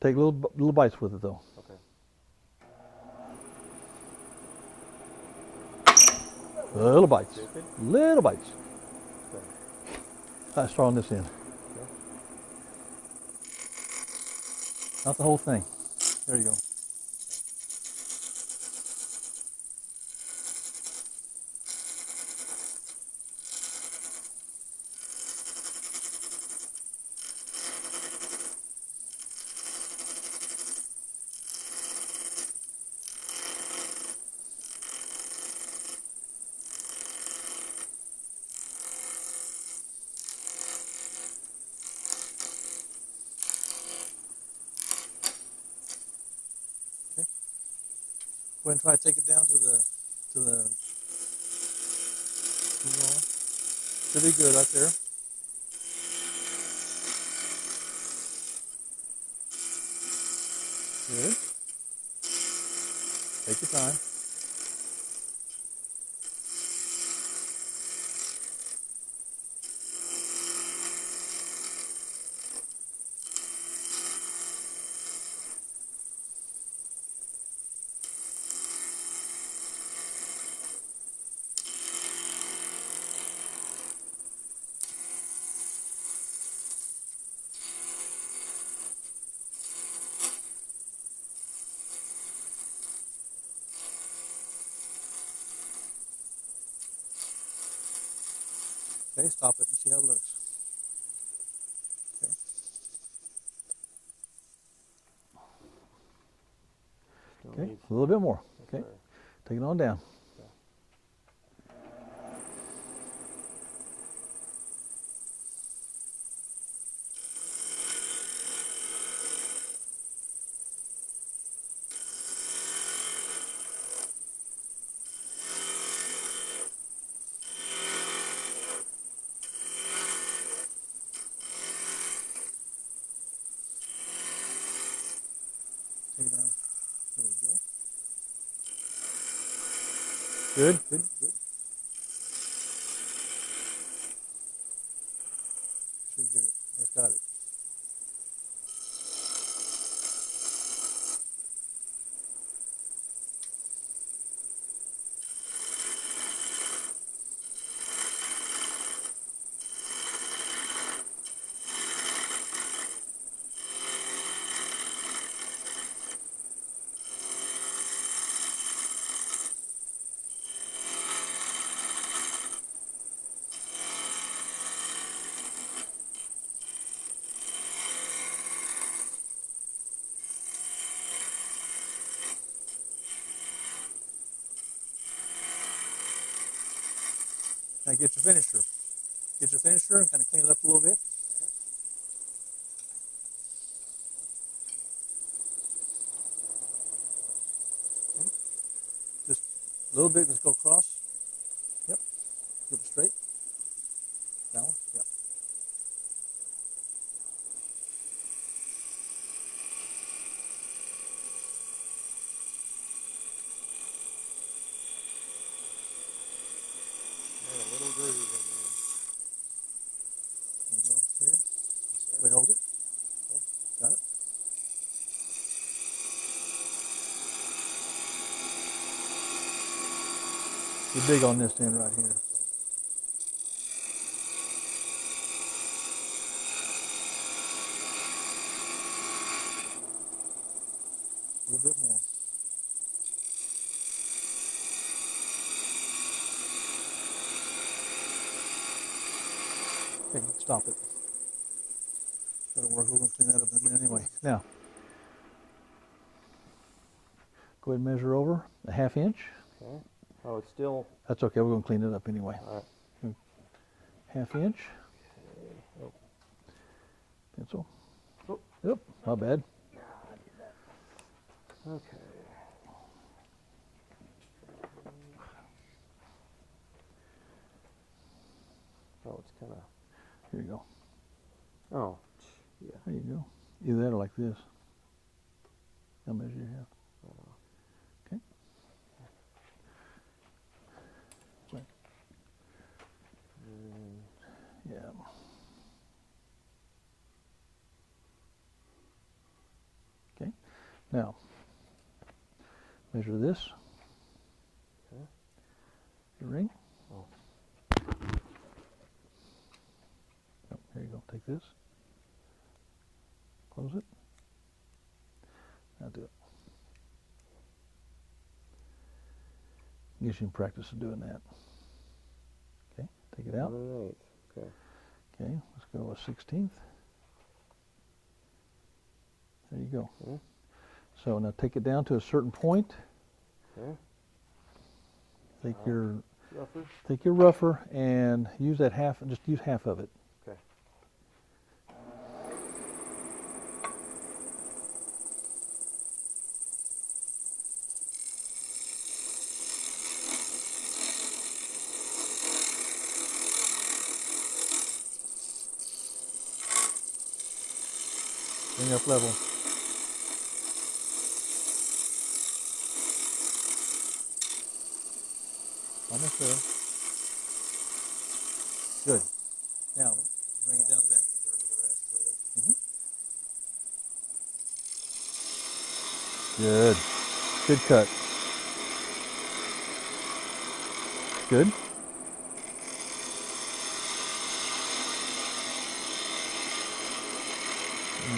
Take little bites with it though. Okay. Little bites. Good. Little bites. Okay. Start on this end. Okay. Not the whole thing. There you go. Go ahead and try to take it down to the should be good right there. Good. Take your time. Okay, stop it and see how it looks. Okay. Okay, a little bit more. Okay, take it on down. Take it down. There we go. Good, good, good. Should get it. That's got it. Now get your finisher. Get your finisher and kind of clean it up a little bit. Okay. Just a little bit, just go across. Yep. Flip it straight. That one. Yep. A little groove in there. There you go. Here. Wait, hold it. Okay. Got it. You're big on this end right here. A little bit more. Okay, stop it. That'll work. We're going to clean that up in a minute anyway. Now, go ahead and measure over a 1/2 inch. Okay. Oh, it's still... That's okay. We're going to clean it up anyway. All right. 1/2 inch. Okay. Oh. Pencil. Oh. Yep, not bad. Okay. Oh, it's kind of... Here you go. Oh, yeah. There you go. Either that or like this. I'll measure your hand. Okay. Right. Yeah. Now, measure this. Okay. The ring. Oh. Oh, here you go. Take this. Close it. Now do it. Gives you practice of doing that. Okay, take it out. 1 1/8. Okay. Okay, let's go with 16th. There you go. Okay. So now take it down to a certain point. Okay. Take Rougher. take your rougher and use that half. Just use half of it. Okay. Bring up level. Almost there. Good. Now, bring it down to that. Bring the rest of it. Good. Good cut. Good.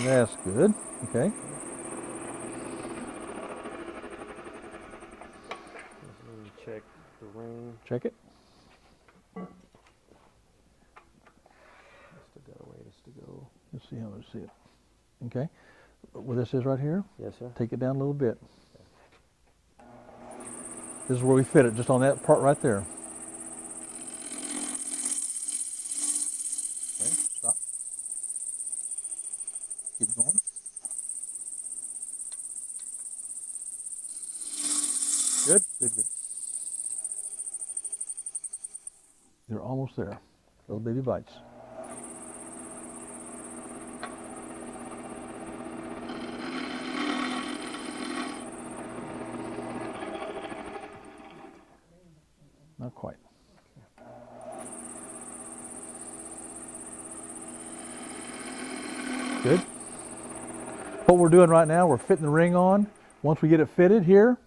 That's good. Okay. Let me check the ring. Check it. Still got a ways to go. Let's see how much see it. Okay. Where this is right here, Yes, sir. take it down a little bit. This is where we fit it, just on that part right there. Okay, stop. Keep going. Good, good, good. You're almost there. Little baby bites. Not quite. Good. What we're doing right now, we're fitting the ring on. Once we get it fitted here,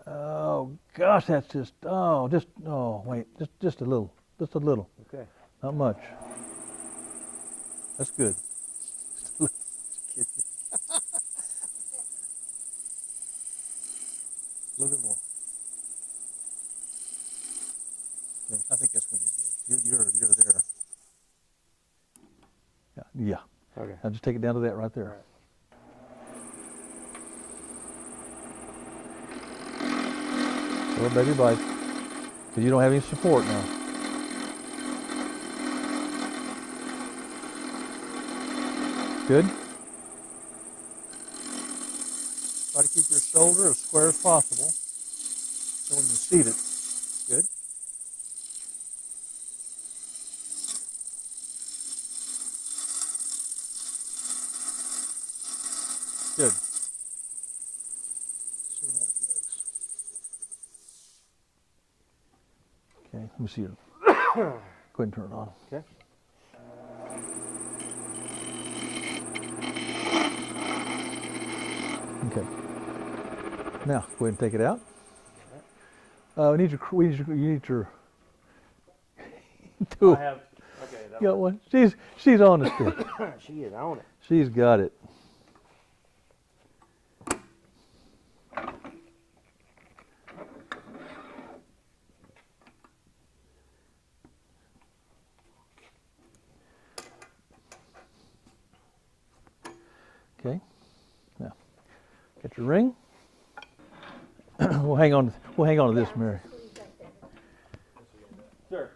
oh gosh, that's just, wait, just a little, Okay. not much. That's good. A little bit more. Okay, I think that's going to be good. You're there. Yeah. Okay. Now just take it down to that right there. Little baby bite. Because you don't have any support now. Good. Try to keep your shoulder as square as possible. So when you seat it, good. Good. See how it goes. Okay, let me see it. Go ahead and turn it on. Okay. Okay. Now, go ahead and take it out. You need your tool. I have. Okay. That You got one? She's on the stick. She is on it. She's got it. Okay. Now, get your ring. We'll hang on to this, Mary. Sure.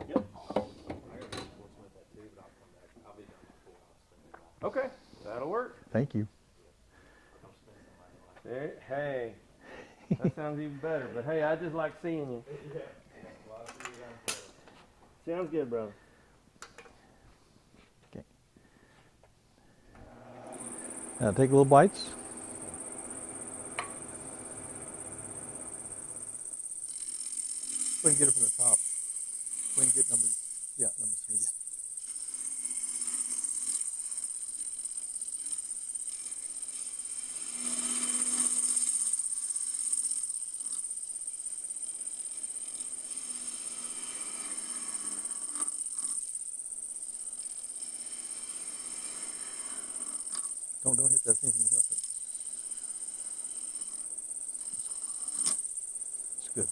Yep. Okay. That'll work. Thank you. Hey. That sounds even better. But hey, I just like seeing you. Sounds good, brother. Okay. Now take little bites. Go ahead and get it from the top. Go ahead and get number 3. Don't hit that thing to help it. It's good.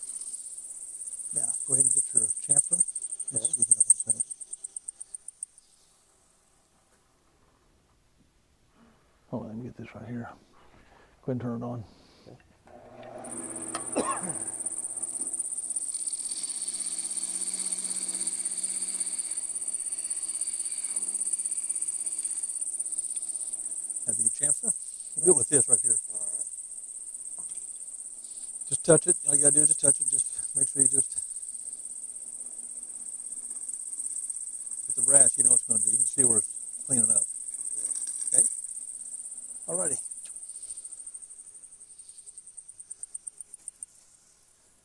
Now, go ahead and get your chamfer. Let's see if you know what I'm saying. Hold on, let me get this right here. Go ahead and turn it on. That'd be your chamfer. You do it with this right here. All right. Just touch it. All you gotta do is just touch it. Just make sure you just with the brass, you know what it's gonna do. You can see where it's cleaning up. Okay. Alrighty.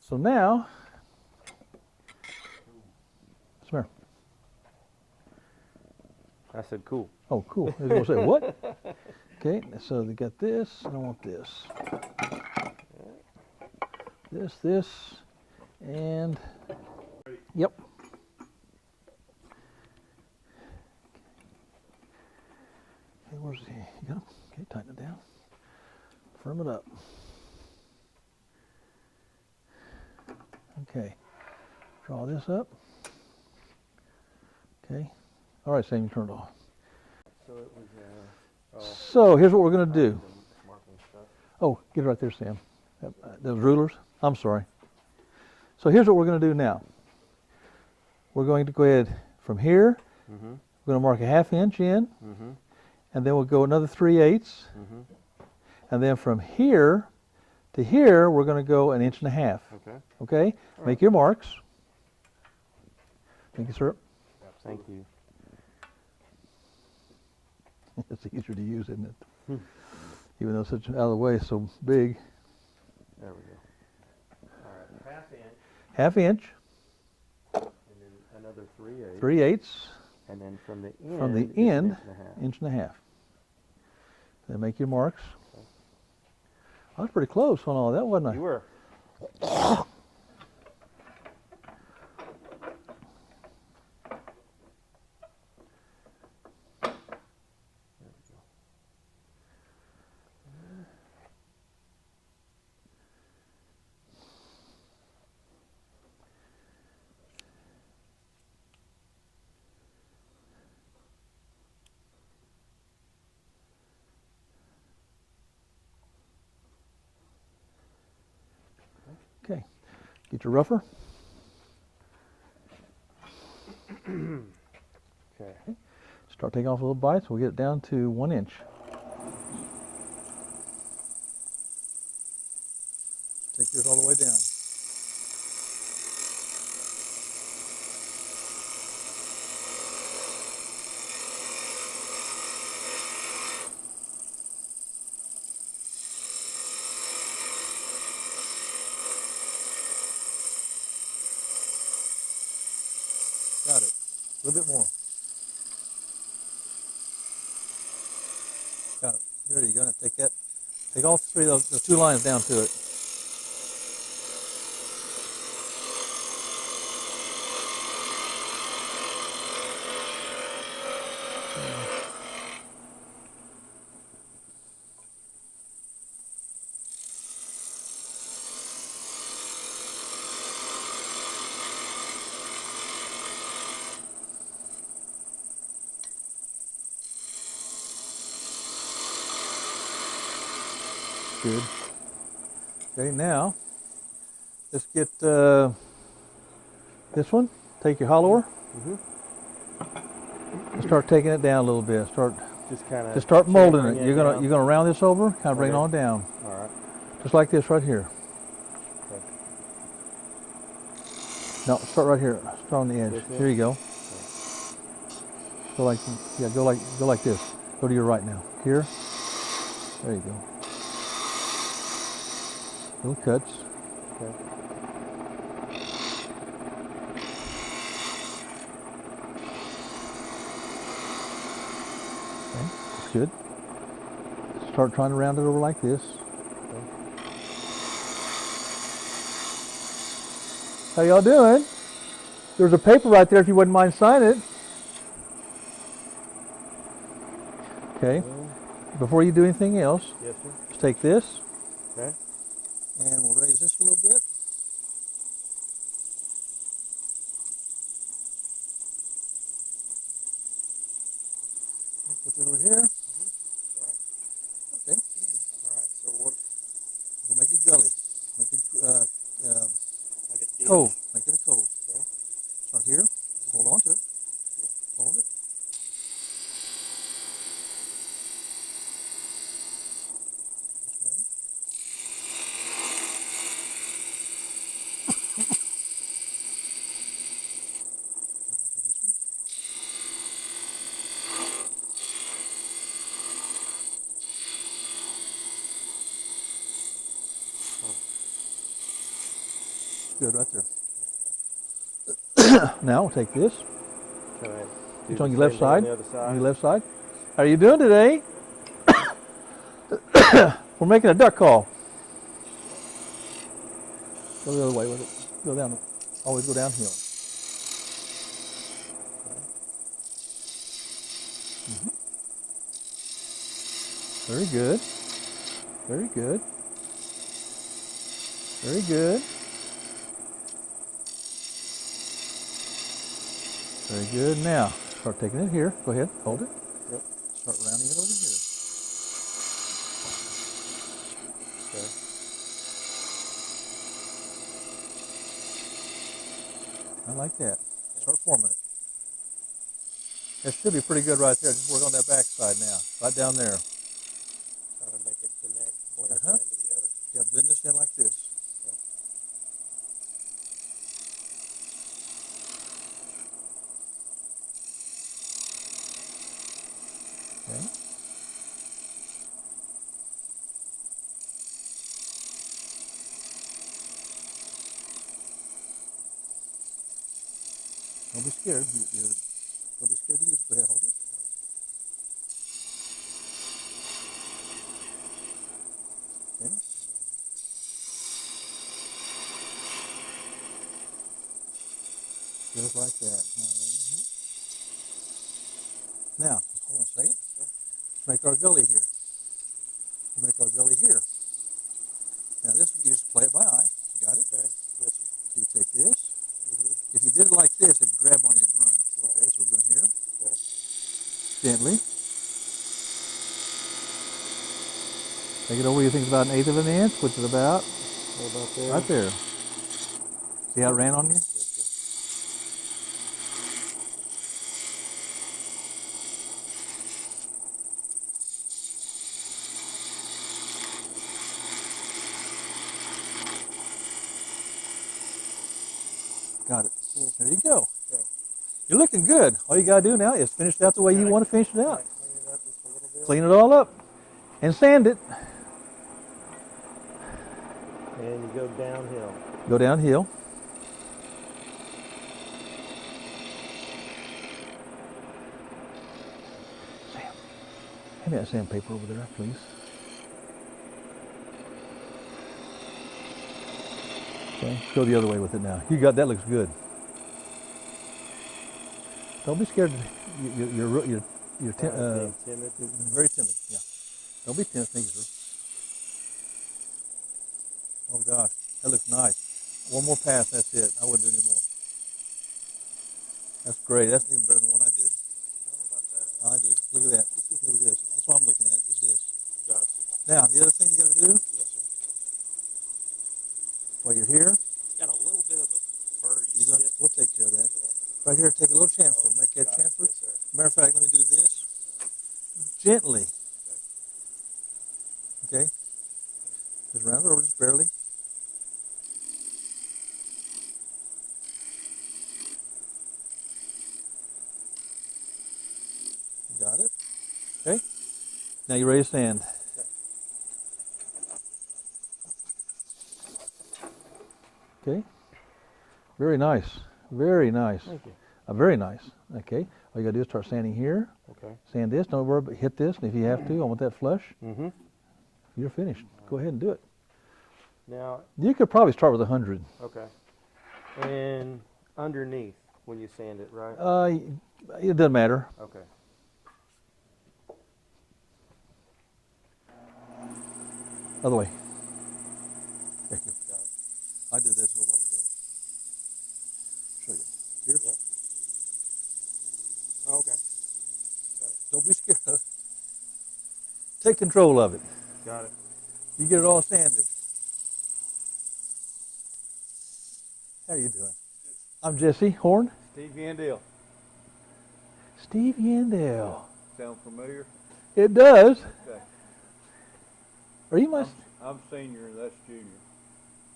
So now, come here. I said cool. Oh, cool. I was gonna say what? Okay. So they got this. And I want this. This, and yep. Okay, where's he? You got him? Okay, tighten it down. Firm it up. Okay. Draw this up. Okay. All right, Sam, you turn it off. So it was. So here's what we're going to do. Marking stuff. Oh, get it right there, Sam. Those rulers. I'm sorry. So here's what we're going to do now. We're going to go ahead from here. Mm-hmm. We're going to mark a 1/2 inch in, Mm-hmm. and then we'll go another 3/8. Mm-hmm. And then from here to here, we're going to go 1.5 inches. Okay. Okay? All Make your marks. Thank you, sir. Thank you. It's easier to use, isn't it? Hmm. Even though it's such out of the way, it's so big. There we go. All right. 1/2 1/2 inch. inch, And then another 3/8. 3/8, And then from the end. from the it's an end, 1.5 inches. 1.5 inches. Then make your marks. I was pretty close on all that, wasn't I? You were. Okay. Get your rougher. Okay. Start taking off little bites. We'll get it down to 1 inch. Take yours all the way down. Got it. A little bit more. Got it. There you go. Now take that. Take all three of those 2 lines down to it. Good. Okay, now let's get this one. Take your hollower. Mm-hmm. And start taking it down a little bit. Just Start molding it. chamfering You're down. gonna round this over, kind of bring it Okay. on down, All right. just like this right here. Okay. No, start right here. Start on the edge. This Here you go. Go like, yeah, go like this. Go to your right now. Here. There you go. Little cuts. Okay. Okay, that's good. Start trying to round it over like this. Okay. How y'all doing? There's a paper right there if you wouldn't mind signing it. Okay. before you do anything else, Yes, sir. let's take this. Okay. And we'll raise this a little bit. Put it over here. Right. Okay. All right. So what? We'll make a gully. Make it Like a dip. cove. Make it a cove. Okay. Start here. Hold on to it. Hold it. Good right there. Now we'll take this. Can I do It's on the your left same thing on side. the other On side? your left side. How are you doing today? We're making a duck call. Go the other way with it. Go down. Always go downhill. Very good. Very good. Very good. Very good. Now, start taking it here. Go ahead. Hold it. Yep. Start rounding it over here. Okay. I like that. Start forming it. It should be pretty good right there. Just work on that back side now. Right down there. Try to make it connect, blend Uh-huh. one into the other. Yeah, blend this in like this. Okay. Don't be scared. Don't be scared to use it. Go ahead, hold it. Okay. Just like that. Now, hold on a second. Let's make our gully here. We'll make our gully here. Now this, you just play it by eye. You got it? Okay. Yes, sir. So you take this. If you did it like this, it'd grab on you and run. Right. Okay, so we're going here. Okay. Gently. Take it over, you think it's about 1/8 of an inch, which is about What about there? right there. See how it ran on you? Yes, sir. Got it. There you go. Okay. You're looking good. All you got to do now is finish it out the way you want to finish it Can I out. clean it up just a little bit? Clean it all up and sand it. And you go downhill. Go downhill. Sam, hand me that sandpaper over there, please. Okay, go the other way with it now. You got that. Looks good. Don't be scared. You're Being timid. very timid. Yeah. Don't be timid, sir. Oh gosh, that looks nice. One more pass. That's it. I wouldn't do any more. That's great. That's even better than the one I did. How about that? I do. Look at that. Look at this. That's what I'm looking at. Is this. Gotcha. Now the other thing you got to do Yes, sir. while you're here, It's got a little bit of a furry tip. we'll take care of that. Right here, take a little chamfer. Make that Got it. chamfer. Yes, sir. Matter of fact, let me do this gently. Okay. Just round it over, just barely. You got it. Okay. Now you're ready to sand. Okay. Very nice. Very nice. Thank you. Very nice. Okay. All you gotta do is start sanding here. Okay. Sand this. Don't worry about hit this. And if you have to, I want that flush. Mm-hmm. You're finished. Go ahead and do it. Now, You could probably start with 100. okay. And underneath when you sand it, right? It doesn't matter. Okay. Other way. There you go. Got it. I did this a little while ago. Show you. Here. Yep. Oh, okay. Don't be scared of it. Take control of it. Got it. You get it all sanded. How you doing? I'm Jesse Horn. Steve Yandell. Steve Yandell. Sound familiar? It does. Okay. Are you my... I'm senior and that's junior.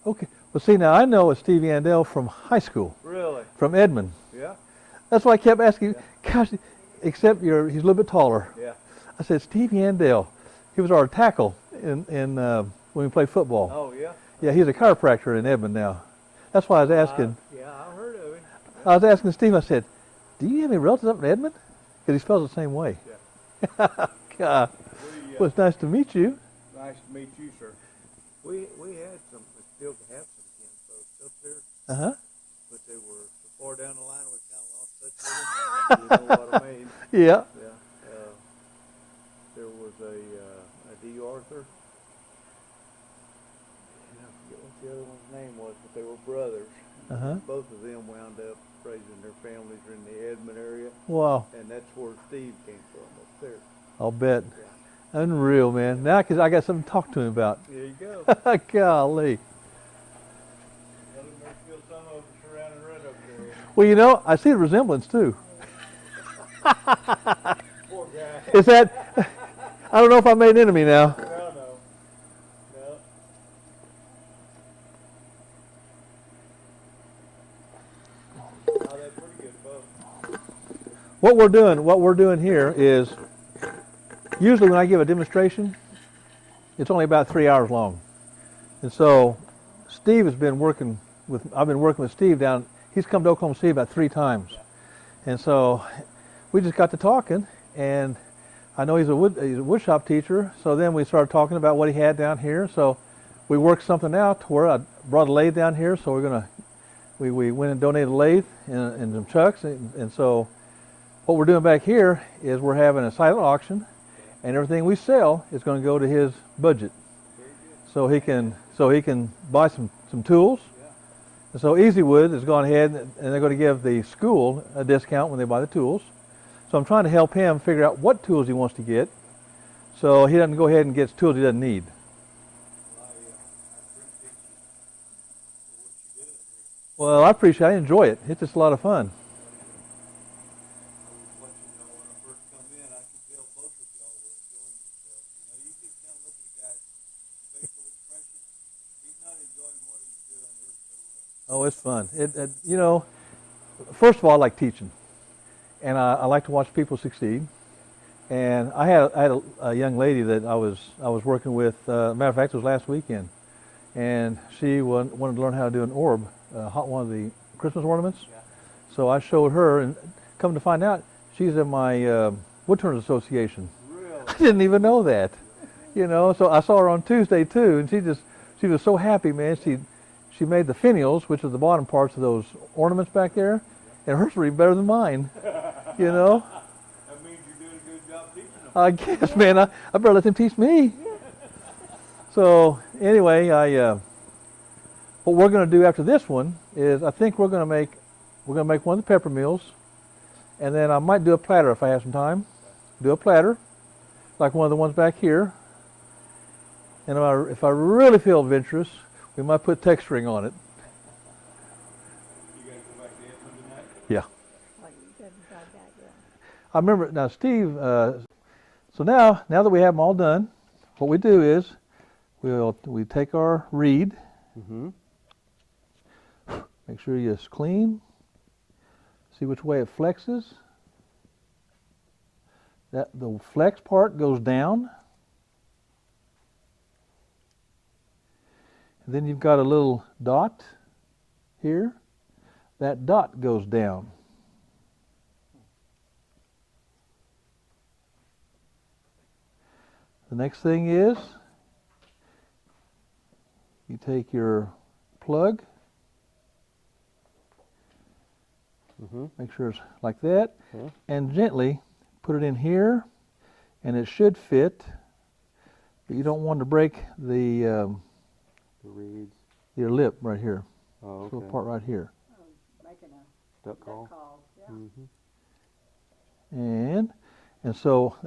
Okay. Well, see, now I know it's Steve Yandell from high school. Really? From Edmond. Yeah? That's why I kept asking, Yeah. gosh, except he's a little bit taller. Yeah. I said, Steve Yandell. He was our tackle in when we played football. Oh, yeah? Yeah, he's a chiropractor in Edmond now. That's why I was asking. Yeah, I heard of him. I was asking Steve, I said, do you have any relatives up in Edmond? Because he spells the same way. Yeah. God. Well, it's nice to meet you. Nice to meet you, sir. We had some, we still have some kin folks up there, Uh-huh. but they were so far down the line we kind of lost touch with them. You know what I mean? Yeah. Yeah. There was a D. Arthur. And I forget what the other one's name was, but they were brothers. Uh-huh. Both of them wound up raising their families in the Edmond area, Wow. and that's where Steve came from, up there. I'll bet. Yeah. Unreal, man. Now, because I got something to talk to him about. There you go. Golly. Feel some of us surrounding red up there. Well, you know, I see the resemblance, too. Poor guy. Is that... I don't know if I made an enemy now. No, no. No. Oh, that's pretty good, folks. What we're doing here is, usually when I give a demonstration, it's only about 3 hours long. And so Steve has been working with, I've been working with Steve down, he's come to Oklahoma City about 3 times. And so we just got to talking, and I know he's a wood shop teacher, so then we started talking about what he had down here. So we worked something out to where I brought a lathe down here, so we went and donated a lathe and some chucks, and so what we're doing back here is we're having a silent auction, and everything we sell is going to go to his budget, so he can buy some tools. And so Easywood has gone ahead and they're going to give the school a discount when they buy the tools. So I'm trying to help him figure out what tools he wants to get, so he doesn't go ahead and get tools he doesn't need. Well, I appreciate it. I enjoy it. It's just a lot of fun. Oh, it's fun. You know, first of all, I like teaching, and I like to watch people succeed. And I had a young lady that I was working with. Matter of fact, it was last weekend, and she wanted to learn how to do an orb, one of the Christmas ornaments. Yeah. So I showed her, and come to find out, she's in my Woodturners Association. Really? I didn't even know that. You know, so I saw her on Tuesday too, and she was so happy, man. She made the finials, which are the bottom parts of those ornaments back there, and hers were even better than mine. You know. That means you're doing a good job teaching them. I guess, man, I better let them teach me. So anyway, what we're going to do after this one is I think we're going to make one of the pepper meals, and then I might do a platter if I have some time. Do a platter, like one of the ones back here. And if I really feel adventurous, we might put texturing on it. You guys go back to Edmond tonight? Yeah. I remember now, Steve. So now that we have them all done, what we do is we take our reed. Mm-hmm. Make sure it's clean. See which way it flexes. That the flex part goes down. And then you've got a little dot here. That dot goes down. The next thing is you take your plug, make sure it's like that, and gently put it in here, and it should fit But you don't want to break the The reeds. your lip right here. Oh, This okay. little part right here. Making a Duck call. yeah. Mm-hmm.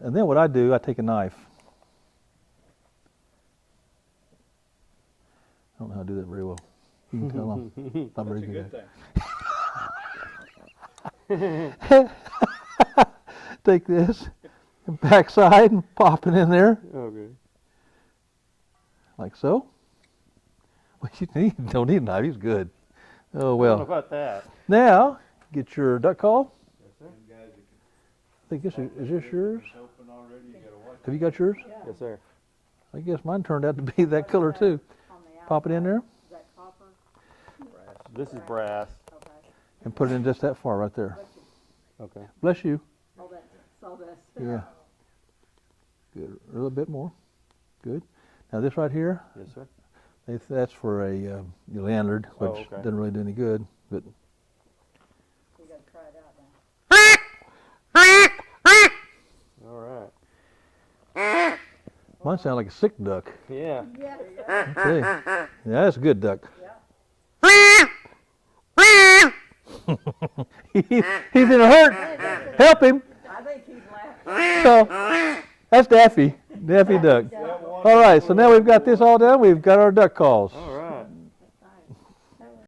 And then what I do, I take a knife. I don't know how to do that very well. You can tell I'm not very good at it. Take this and backside and pop it in there Okay. like so. Well, you don't need a knife. He's good. Oh I don't know well. about that. Now get your duck call. Yes, sir. I think this is this yours? Have you got yours? Yes, sir. I guess mine turned out to be that color too. On the Pop it in there Is that copper? This is brass. Okay. and put it in just that far right there. Okay. Bless you. Oh, that's so this. Yeah. Good. A little bit more. Good. Now this right here, Yes, sir. that's for a lanyard, which Oh, okay. doesn't really do any good. But We gotta try it out now. All right. mine sounds like a sick duck. Yeah. Yeah. Okay. Yeah, that's a good duck. He's in a hurt. Help him. I think he's laughing. So that's Daffy. Daffy Duck. All right, so now we've got this all done. We've got our duck calls. All